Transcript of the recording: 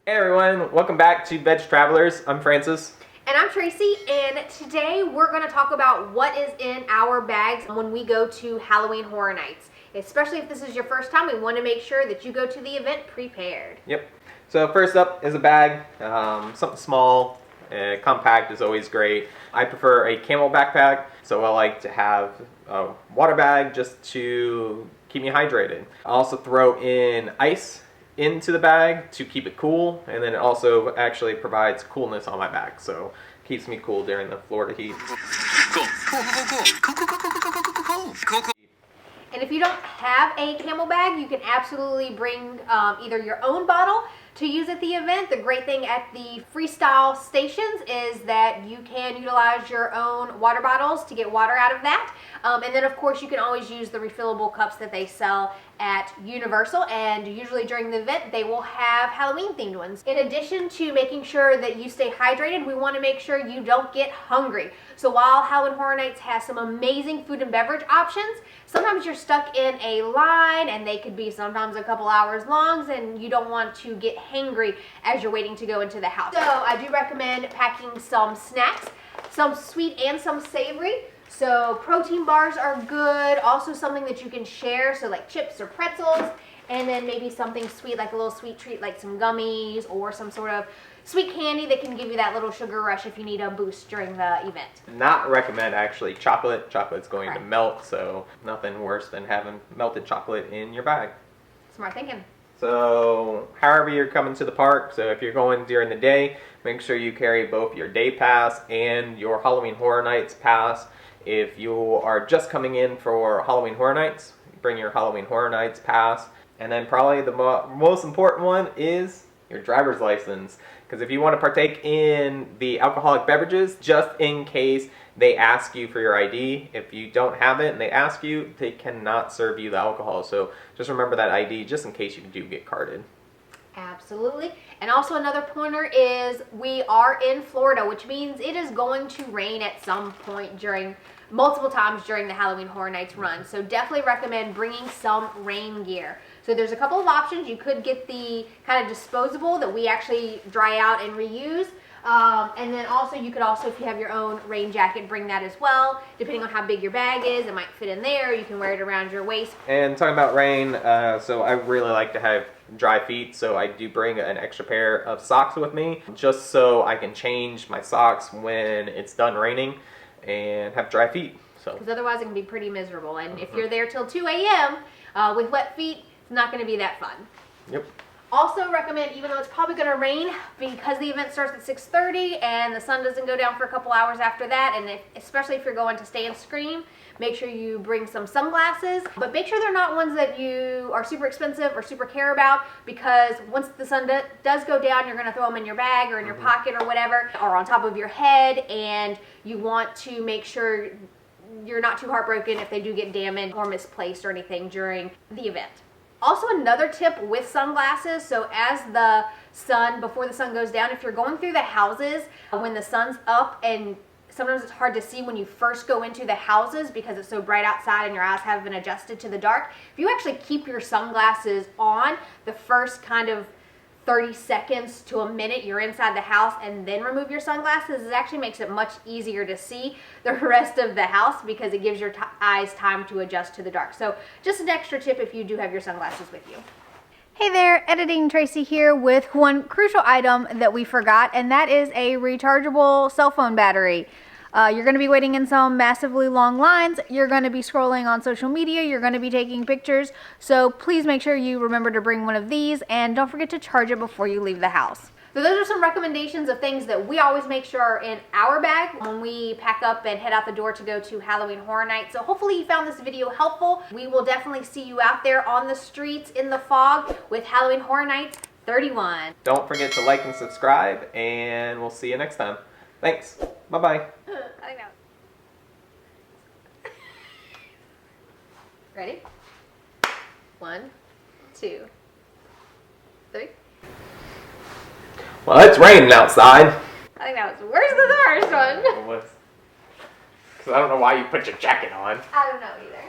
Hey everyone, welcome back to Veg Travelers. I'm Francis. And I'm Tracy, and today we're going to talk about what is in our bags when we go to Halloween Horror Nights. Especially if this is your first time, we want to make sure that you go to the event prepared. Yep. So first up is a bag, something small, compact is always great. I prefer a camel backpack, so I like to have a water bag just to keep me hydrated. I also throw in ice into the bag to keep it cool, and then it also actually provides coolness on my back, so it keeps me cool during the Florida heat. Cool. And if you don't have a camel bag, you can absolutely bring either your own bottle to use at the event. The great thing at the freestyle stations is that you can utilize your own water bottles to get water out of that. And then of course you can always use the refillable cups that they sell at Universal, and usually during the event they will have Halloween themed ones. In addition to making sure that you stay hydrated, we want to make sure you don't get hungry. So while Halloween Horror Nights has some amazing food and beverage options, sometimes you're stuck in a line and they could be sometimes a couple hours long, and you don't want to get hangry as you're waiting to go into the house. So I do recommend packing some snacks, some sweet and some savory. So protein bars are good, also something that you can share, so like chips or pretzels, and then maybe something sweet like a little sweet treat like some gummies or some sort of sweet candy that can give you that little sugar rush if you need a boost during the event. Not recommend actually chocolate. Chocolate's going to melt, so nothing worse than having melted chocolate in your bag. Smart thinking. So however you're coming to the park, so if you're going during the day, make sure you carry both your day pass and your Halloween Horror Nights pass. If you are just coming in for Halloween Horror Nights, bring your Halloween Horror Nights pass. And then probably the most important one is your driver's license. Because if you want to partake in the alcoholic beverages, just in case they ask you for your ID, if you don't have it and they ask you, they cannot serve you the alcohol. So just remember that ID just in case you do get carded. Absolutely. And also another pointer is we are in Florida, which means it is going to rain at some point multiple times during the Halloween Horror Nights run. So definitely recommend bringing some rain gear. So there's a couple of options. You could get the kind of disposable that we actually dry out and reuse. And then also you could also, if you have your own rain jacket, bring that as well. Depending on how big your bag is, it might fit in there. You can wear it around your waist. And talking about rain, so I really like to have dry feet, so I do bring an extra pair of socks with me, just so I can change my socks when it's done raining and have dry feet. Because otherwise it can be pretty miserable. And if you're there till 2 a.m. With wet feet, it's not going to be that fun. Yep. Also recommend, even though it's probably going to rain, because the event starts at 6:30 and the sun doesn't go down for a couple hours after that, and especially if you're going to stay and scream, make sure you bring some sunglasses. But make sure they're not ones that you are super expensive or super care about, because once the sun does go down, you're going to throw them in your bag or in your pocket or whatever, or on top of your head, and you want to make sure you're not too heartbroken if they do get damaged or misplaced or anything during the event. Also, another tip with sunglasses, so before the sun goes down, if you're going through the houses when the sun's up, and sometimes it's hard to see when you first go into the houses because it's so bright outside and your eyes haven't adjusted to the dark, if you actually keep your sunglasses on the first kind of 30 seconds to a minute you're inside the house and then remove your sunglasses, it actually makes it much easier to see the rest of the house because it gives your eyes time to adjust to the dark. So just an extra tip if you do have your sunglasses with you. Hey there, Editing Tracy here with one crucial item that we forgot, and that is a rechargeable cell phone battery. You're going to be waiting in some massively long lines. You're going to be scrolling on social media. You're going to be taking pictures. So please make sure you remember to bring one of these, and don't forget to charge it before you leave the house. So those are some recommendations of things that we always make sure are in our bag when we pack up and head out the door to go to Halloween Horror Nights. So hopefully you found this video helpful. We will definitely see you out there on the streets in the fog with Halloween Horror Nights 31. Don't forget to like and subscribe, and we'll see you next time. Thanks. Bye-bye. I think that was... Ready? 1, 2, 3. Well, it's raining outside. I think that was worse than the first one. Because I don't know why you put your jacket on. I don't know either.